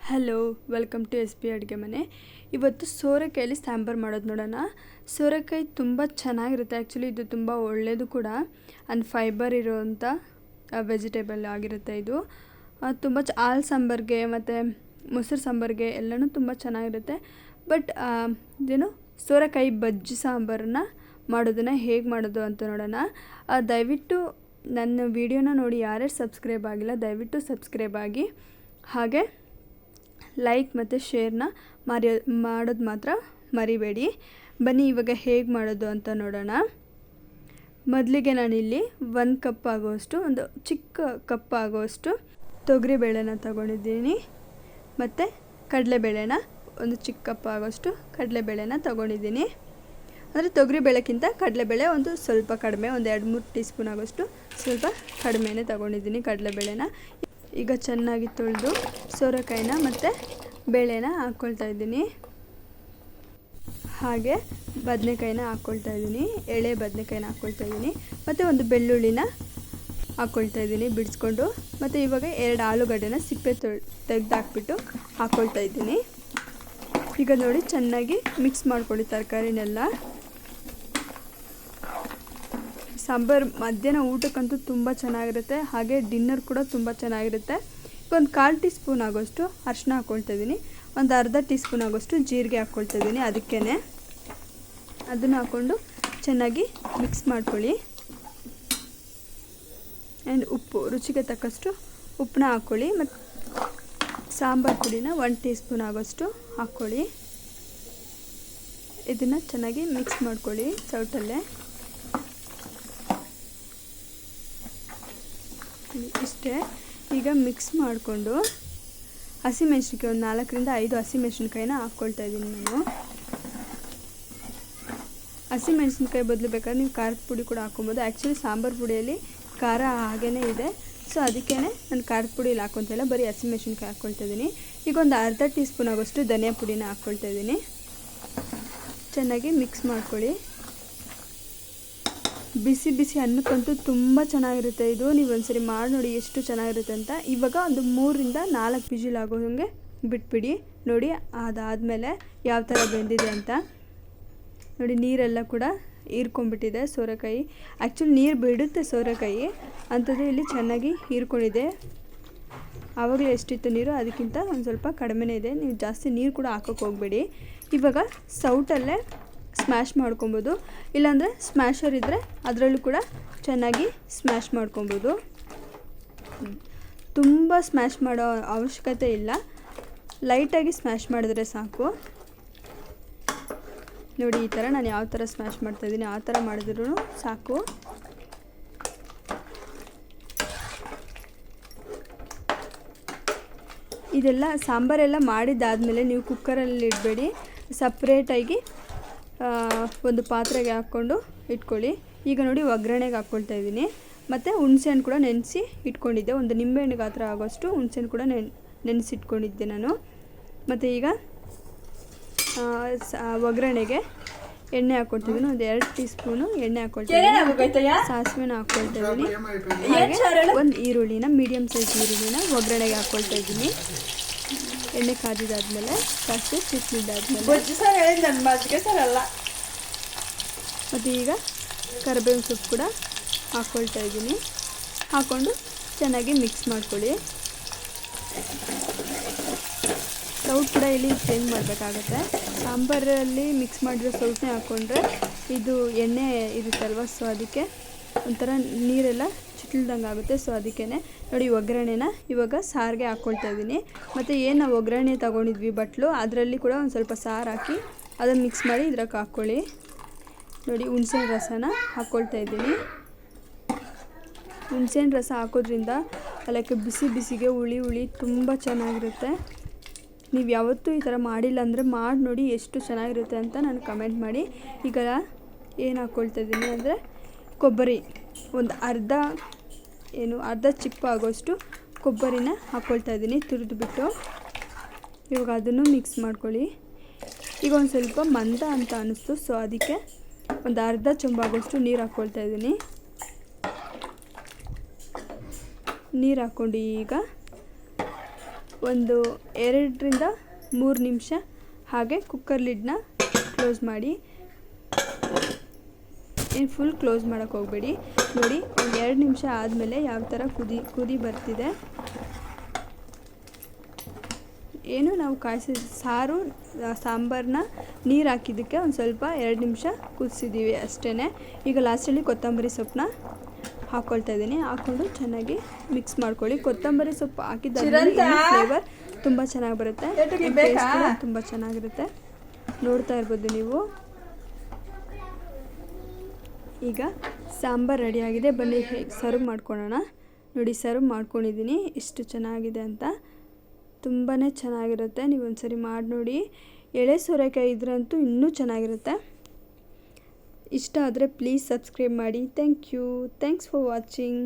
Hello, welcome to S P ಅಡುಗೆ ಮನೆ. ಇವತ್ತು ಸೋರೆಕಾಯಲ್ಲಿ ಸಾಂಬಾರು ಮಾಡೋದು ನೋಡೋಣ. ಸೋರೆಕಾಯಿ ತುಂಬ ಚೆನ್ನಾಗಿರುತ್ತೆ. ಆ್ಯಕ್ಚುಲಿ ಇದು ತುಂಬ ಒಳ್ಳೆಯದು ಕೂಡ. ಆ್ಯಂಡ್ ಫೈಬರ್ ಇರೋವಂಥ ವೆಜಿಟೇಬಲ್ ಆಗಿರುತ್ತೆ ಇದು. ತುಂಬ ಹಾಲು ಸಾಂಬಾರಿಗೆ ಮತ್ತು ಮೊಸರು ಸಾಂಬಾರಿಗೆ ಎಲ್ಲನೂ ತುಂಬ ಚೆನ್ನಾಗಿರುತ್ತೆ. ಬಟ್ ಇದೇನು ಸೋರೆಕಾಯಿ ಬಜ್ಜಿ ಸಾಂಬಾರನ್ನ ಮಾಡೋದನ್ನು ಹೇಗೆ ಮಾಡೋದು ಅಂತ ನೋಡೋಣ. ದಯವಿಟ್ಟು ನನ್ನ ವಿಡಿಯೋನ ನೋಡಿ ಯಾರ್ಯಾರು ಸಬ್ಸ್ಕ್ರೈಬ್ ಆಗಿಲ್ಲ ದಯವಿಟ್ಟು ಸಬ್ಸ್ಕ್ರೈಬ್ ಆಗಿ, ಹಾಗೆ ಲೈಕ್ ಮತ್ತು ಶೇರ್ನ ಮಾಡೋದು ಮಾತ್ರ ಮರಿಬೇಡಿ. ಬನ್ನಿ ಇವಾಗ ಹೇಗೆ ಮಾಡೋದು ಅಂತ ನೋಡೋಣ. ಮೊದಲಿಗೆ ನಾನಿಲ್ಲಿ 1 ಕಪ್ ಆಗುವಷ್ಟು, ಒಂದು ಚಿಕ್ಕ ಕಪ್ ಆಗುವಷ್ಟು ತೊಗರಿಬೇಳೆನ ತಗೊಂಡಿದ್ದೀನಿ. ಮತ್ತು ಕಡಲೆಬೇಳೆನ ಒಂದು ಚಿಕ್ಕ ಕಪ್ ಆಗೋಷ್ಟು ಕಡಲೆಬೇಳೆನ ತೊಗೊಂಡಿದ್ದೀನಿ. ಅಂದರೆ ತೊಗರಿಬೇಳೆಕ್ಕಿಂತ ಕಡಲೆಬೇಳೆ ಒಂದು ಸ್ವಲ್ಪ ಕಡಿಮೆ, ಒಂದು 2-3 ಟೀ ಸ್ಪೂನ್ ಆಗೋಷ್ಟು ಸ್ವಲ್ಪ ಕಡಿಮೆನೇ ತೊಗೊಂಡಿದ್ದೀನಿ ಕಡಲೆಬೇಳೆನ. ಈಗ ಚೆನ್ನಾಗಿ ತೊಳೆದು ಸೋರೆಕಾಯಿನ ಮತ್ತು ಬೇಳೆನ ಹಾಕ್ಕೊಳ್ತಾ ಇದ್ದೀನಿ. ಹಾಗೆ ಬದನೆಕಾಯಿನ ಹಾಕ್ಕೊಳ್ತಾ ಇದ್ದೀನಿ, ಎಳೆ ಬದನೆಕಾಯಿನ ಹಾಕ್ಕೊಳ್ತಾ ಇದ್ದೀನಿ. ಮತ್ತು ಒಂದು ಬೆಳ್ಳುಳ್ಳಿನ ಹಾಕ್ಕೊಳ್ತಾ ಇದ್ದೀನಿ ಬಿಡಿಸ್ಕೊಂಡು. ಮತ್ತು ಇವಾಗ 2 ಆಲೂಗಡ್ಡೆನ ಸಿಪ್ಪೆ ತೆಗೆದು ಹಾಕ್ಬಿಟ್ಟು ಹಾಕ್ಕೊಳ್ತಾ ಇದ್ದೀನಿ. ಈಗ ನೋಡಿ ಚೆನ್ನಾಗಿ ಮಿಕ್ಸ್ ಮಾಡ್ಕೊಳ್ಳಿ ತರಕಾರಿನೆಲ್ಲ. ಸಾಂಬಾರು ಮಧ್ಯಾಹ್ನ ಊಟಕ್ಕಂತೂ ತುಂಬ ಚೆನ್ನಾಗಿರುತ್ತೆ, ಹಾಗೆ ಡಿನ್ನರ್ ಕೂಡ ತುಂಬ ಚೆನ್ನಾಗಿರುತ್ತೆ. ಒಂದು 1/4 ಟೀ ಸ್ಪೂನ್ ಆಗೋಷ್ಟು ಅರಿಶಿನ ಹಾಕ್ಕೊಳ್ತಾ ಇದ್ದೀನಿ. ಒಂದು ಅರ್ಧ ಟೀ ಸ್ಪೂನ್ ಆಗೋಷ್ಟು ಜೀರಿಗೆ ಹಾಕ್ಕೊಳ್ತಾ ಇದ್ದೀನಿ. ಅದಕ್ಕೇ ಅದನ್ನು ಹಾಕ್ಕೊಂಡು ಚೆನ್ನಾಗಿ ಮಿಕ್ಸ್ ಮಾಡ್ಕೊಳ್ಳಿ. ಆ್ಯಂಡ್ ಉಪ್ಪು ರುಚಿಗೆ ತಕ್ಕಷ್ಟು ಉಪ್ಪನ್ನ ಹಾಕ್ಕೊಳ್ಳಿ. ಮತ್ತು ಸಾಂಬಾರು ಪುಡಿನ 1 ಟೀ ಸ್ಪೂನ್ ಆಗೋಷ್ಟು ಹಾಕ್ಕೊಳ್ಳಿ. ಇದನ್ನು ಚೆನ್ನಾಗಿ ಮಿಕ್ಸ್ ಮಾಡ್ಕೊಳ್ಳಿ ಸೌಟಲ್ಲೇ. ಇಷ್ಟೇ. ಈಗ ಮಿಕ್ಸ್ ಮಾಡಿಕೊಂಡು ಹಸಿಮೆಣ್ಸಿನ್ಕಾಯಿ ಒಂದು 4ರಿಂದ 5 ಹಸಿಮೆಣ್ಸಿನ್ಕಾಯಿನ ಹಾಕ್ಕೊಳ್ತಾ ಇದ್ದೀನಿ ನಾನು. ಹಸಿಮೆಣ್ಸಿನ್ಕಾಯಿ ಬದಲು ಬೇಕಾದ್ರೆ ನೀವು ಖಾರದ ಪುಡಿ ಕೂಡ ಹಾಕ್ಕೊಬೋದು. ಆ್ಯಕ್ಚುಲಿ ಸಾಂಬಾರು ಪುಡಿಯಲ್ಲಿ ಖಾರ ಹಾಗೇ ಇದೆ, ಸೊ ಅದಕ್ಕೇ ನಾನು ಖಾರದ ಪುಡಿಯಲ್ಲಿ ಹಾಕ್ಕೊತಿಲ್ಲ, ಬರೀ ಹಸಿಮೆಣ್ಸಿನ್ಕಾಯಿ ಹಾಕ್ಕೊಳ್ತಾ ಇದ್ದೀನಿ. ಈಗ ಒಂದು ಅರ್ಧ ಟೀ ಸ್ಪೂನ್ ಆಗೋಷ್ಟು ಧನಿಯಾ ಪುಡಿನ ಹಾಕ್ಕೊಳ್ತಾ ಇದ್ದೀನಿ. ಚೆನ್ನಾಗಿ ಮಿಕ್ಸ್ ಮಾಡ್ಕೊಳ್ಳಿ. ಬಿಸಿ ಬಿಸಿ ಅನ್ನಕ್ಕಂತೂ ತುಂಬ ಚೆನ್ನಾಗಿರುತ್ತೆ ಇದು. ನೀವು ಒಂದ್ಸರಿ ಮಾಡಿ ನೋಡಿ ಎಷ್ಟು ಚೆನ್ನಾಗಿರುತ್ತೆ ಅಂತ. ಇವಾಗ ಒಂದು 3ರಿಂದ 4 ವಿಜಿಲ್ ಆಗೋ ಹಾಗೆ ಬಿಟ್ಬಿಡಿ. ನೋಡಿ ಅದಾದಮೇಲೆ ಯಾವ ಥರ ಬೆಂದಿದೆ ಅಂತ ನೋಡಿ. ನೀರೆಲ್ಲ ಕೂಡ ಹೀರ್ಕೊಂಡ್ಬಿಟ್ಟಿದೆ ಸೋರೆಕಾಯಿ. ಆ್ಯಕ್ಚುಲಿ ನೀರು ಬಿಡುತ್ತೆ ಸೋರೆಕಾಯಿ, ಅಂಥದ್ದು ಇಲ್ಲಿ ಚೆನ್ನಾಗಿ ಹೀರ್ಕೊಂಡಿದೆ. ಆವಾಗಲೇ ಎಷ್ಟಿತ್ತು ನೀರು ಅದಕ್ಕಿಂತ ಒಂದು ಸ್ವಲ್ಪ ಕಡಿಮೆನೇ ಇದೆ. ನೀವು ಜಾಸ್ತಿ ನೀರು ಕೂಡ ಹಾಕೋಕ್ಕೆ ಹೋಗಬೇಡಿ. ಇವಾಗ ಸೌಟಲ್ಲೇ ಸ್ಮ್ಯಾಶ್ ಮಾಡ್ಕೊಬೋದು, ಇಲ್ಲಾಂದರೆ ಸ್ಮ್ಯಾಶರ್ ಇದ್ದರೆ ಅದರಲ್ಲೂ ಕೂಡ ಚೆನ್ನಾಗಿ ಸ್ಮ್ಯಾಶ್ ಮಾಡ್ಕೊಬೋದು. ತುಂಬ ಸ್ಮ್ಯಾಶ್ ಮಾಡೋ ಅವಶ್ಯಕತೆ ಇಲ್ಲ, ಲೈಟಾಗಿ ಸ್ಮ್ಯಾಶ್ ಮಾಡಿದ್ರೆ ಸಾಕು. ನೋಡಿ ಈ ಥರ ನಾನು ಯಾವ ಥರ ಸ್ಮ್ಯಾಶ್ ಮಾಡ್ತಾಯಿದ್ದೀನಿ ಆ ಥರ ಮಾಡಿದ್ರೂ ಸಾಕು. ಇದೆಲ್ಲ ಸಾಂಬಾರೆಲ್ಲ ಮಾಡಿದ್ದಾದಮೇಲೆ ನೀವು ಕುಕ್ಕರಲ್ಲಿ ಇಡಬೇಡಿ, ಸಪ್ರೇಟಾಗಿ ಒಂದು ಪಾತ್ರೆಗೆ ಹಾಕ್ಕೊಂಡು ಇಟ್ಕೊಳ್ಳಿ. ಈಗ ನೋಡಿ ಒಗ್ಗರಣೆಗೆ ಹಾಕ್ಕೊಳ್ತಾ ಇದ್ದೀನಿ. ಮತ್ತು ಹುಣಸೆಹಣ್ಣು ಕೂಡ ನೆನೆಸಿ ಇಟ್ಕೊಂಡಿದ್ದೆ, ಒಂದು ನಿಂಬೆಹಣ್ಣು ಗಾತ್ರ ಆಗೋಷ್ಟು ಹುಣಸೆಹಣ್ಣು ಕೂಡ ನೆನೆಸಿಟ್ಕೊಂಡಿದ್ದೆ ನಾನು. ಮತ್ತು ಈಗ ಒಗ್ಗರಣೆಗೆ ಎಣ್ಣೆ ಹಾಕ್ಕೊಳ್ತಿದ್ದೀನಿ. ಒಂದು 2 ಟೀ ಸ್ಪೂನು ಎಣ್ಣೆ ಹಾಕ್ಕೊಳ್ತಾ ಇದ್ದೀನಿ. ಸಾಸಿವೆನ ಹಾಕ್ಕೊಳ್ತಾ ಇದ್ದೀನಿ. ಹಾಗೆ ಒಂದು ಈರುಳ್ಳಿನ, ಮೀಡಿಯಮ್ ಸೈಜ್ ಈರುಳ್ಳಿನ ಒಗ್ಗರಣೆಗೆ ಹಾಕ್ಕೊಳ್ತಾ ಇದ್ದೀನಿ. ಎಣ್ಣೆ ಕಾದಿದ್ದಾದ್ಮೇಲೆ ಸಾಸಿವೆ ಸಿಕ್ಕಿದ್ದಾದ್ಮೇಲೆ ಮತ್ತು ಈಗ ಕರಿಬೇವಿನ ಸೊಪ್ಪು ಕೂಡ ಹಾಕ್ಕೊಳ್ತಾ ಇದ್ದೀನಿ. ಹಾಕ್ಕೊಂಡು ಚೆನ್ನಾಗಿ ಮಿಕ್ಸ್ ಮಾಡ್ಕೊಳ್ಳಿ. ಸೌಟ್ ಕೂಡ ಇಲ್ಲಿ ಚೇಂಜ್ ಮಾಡಬೇಕಾಗತ್ತೆ. ಸಾಂಬಾರಲ್ಲಿ ಮಿಕ್ಸ್ ಮಾಡಿರೋ ಸೌಟನ್ನೇ ಹಾಕ್ಕೊಂಡ್ರೆ ಇದು ಎಣ್ಣೆ ಇರುತ್ತಲ್ವ, ಸೊ ಅದಕ್ಕೆ ಒಂಥರ ನೀರೆಲ್ಲ ಚಿಟ್ಲ್ದಂಗೆ ಆಗುತ್ತೆ. ಸೊ ಅದಕ್ಕೇ ನೋಡಿ ಒಗ್ಗರಣೆನ ಇವಾಗ ಸಾರಿಗೆ ಹಾಕ್ಕೊಳ್ತಾ ಇದ್ದೀನಿ. ಮತ್ತು ಏನು ನಾವು ಒಗ್ಗರಣೆ ತೊಗೊಂಡಿದ್ವಿ ಬಟ್ಲು, ಅದರಲ್ಲಿ ಕೂಡ ಒಂದು ಸ್ವಲ್ಪ ಸಾರು ಹಾಕಿ ಅದನ್ನು ಮಿಕ್ಸ್ ಮಾಡಿ ಇದ್ರಾಗ ಹಾಕ್ಕೊಳ್ಳಿ. ನೋಡಿ ಹುಣಸೆಹಣ್ಣು ರಸನ ಹಾಕ್ಕೊಳ್ತಾ ಇದ್ದೀನಿ. ಹುಣಸೆಹಣ್ಣು ರಸ ಹಾಕೋದ್ರಿಂದ ಅದಕ್ಕೆ ಬಿಸಿ ಬಿಸಿಗೆ ಹುಳಿ ತುಂಬ ಚೆನ್ನಾಗಿರುತ್ತೆ. ನೀವು ಯಾವತ್ತೂ ಈ ಥರ ಮಾಡಿಲ್ಲ ಅಂದರೆ ಮಾಡಿ ನೋಡಿ ಎಷ್ಟು ಚೆನ್ನಾಗಿರುತ್ತೆ ಅಂತ ನಾನು ಕಮೆಂಟ್ ಮಾಡಿ. ಈಗ ಏನು ಹಾಕ್ಕೊಳ್ತಾ ಇದ್ದೀನಿ ಅಂದರೆ ಕೊಬ್ಬರಿ, ಒಂದು ಅರ್ಧ ಚಿಪ್ಪು ಆಗೋಷ್ಟು ಕೊಬ್ಬರಿನ ಹಾಕ್ಕೊಳ್ತಾ ಇದ್ದೀನಿ ತುರಿದುಬಿಟ್ಟು. ಇವಾಗ ಅದನ್ನು ಮಿಕ್ಸ್ ಮಾಡ್ಕೊಳ್ಳಿ. ಈಗ ಒಂದು ಸ್ವಲ್ಪ ಮಂದ ಅಂತ ಅನ್ನಿಸ್ತು, ಸೊ ಅದಕ್ಕೆ ಒಂದು ಅರ್ಧ ಚೊಂಬಾಗೋಷ್ಟು ನೀರು ಹಾಕ್ಕೊಳ್ತಾ ಇದ್ದೀನಿ. ನೀರು ಹಾಕ್ಕೊಂಡು ಈಗ ಒಂದು 2ರಿಂದ 3 ನಿಮಿಷ ಹಾಗೆ ಕುಕ್ಕರ್ ಲಿಡ್ನ ಕ್ಲೋಸ್ ಮಾಡಿ. ಏನು ಫುಲ್ ಕ್ಲೋಸ್ ಮಾಡೋಕ್ಕೆ ಹೋಗಬೇಡಿ. ನೋಡಿ, ಒಂದು 2 ನಿಮಿಷ ಆದಮೇಲೆ ಯಾವ ಥರ ಕುದಿ ಬರ್ತಿದೆ. ಏನು ನಾವು ಕಾಯಿಸಿದ ಸಾಂಬಾರನ್ನ ನೀರು ಹಾಕಿದ್ದಕ್ಕೆ ಒಂದು ಸ್ವಲ್ಪ 2 ನಿಮಿಷ ಕುದಿಸಿದ್ದೀವಿ ಅಷ್ಟೇ. ಈಗ ಲಾಸ್ಟಲ್ಲಿ ಕೊತ್ತಂಬರಿ ಸೊಪ್ಪನ್ನ ಹಾಕ್ಕೊಳ್ತಾ ಇದ್ದೀನಿ. ಹಾಕ್ಕೊಂಡು ಚೆನ್ನಾಗಿ ಮಿಕ್ಸ್ ಮಾಡ್ಕೊಳ್ಳಿ. ಕೊತ್ತಂಬರಿ ಸೊಪ್ಪು ಹಾಕಿದ್ದಾದ್ಮೇಲೆ ಫ್ಲೇವರ್ ತುಂಬ ಚೆನ್ನಾಗಿ ಬರುತ್ತೆ, ಟೇಸ್ಟ್ ಕೂಡ ತುಂಬ ಚೆನ್ನಾಗಿರುತ್ತೆ. ನೋಡ್ತಾ ಇರ್ಬೋದು ನೀವು. ಈಗ ಸಾಂಬಾರು ರೆಡಿಯಾಗಿದೆ, ಬನ್ನಿ ಸರ್ವ್ ಮಾಡ್ಕೊಳ್ಳೋಣ. ನೋಡಿ, ಸರ್ವ್ ಮಾಡ್ಕೊಂಡಿದ್ದೀನಿ, ಎಷ್ಟು ಚೆನ್ನಾಗಿದೆ ಅಂತ. ತುಂಬಾ ಚೆನ್ನಾಗಿರುತ್ತೆ. ನೀವು ಒಂದ್ಸರಿ ಮಾಡಿ ನೋಡಿ. ಎಳೆ ಸೋರೆಕಾಯಿ ಇದ್ರಂತೂ ಇನ್ನೂ ಚೆನ್ನಾಗಿರುತ್ತೆ. ಇಷ್ಟ ಆದರೆ ಪ್ಲೀಸ್ ಸಬ್ಸ್ಕ್ರೈಬ್ ಮಾಡಿ. Thanks for watching.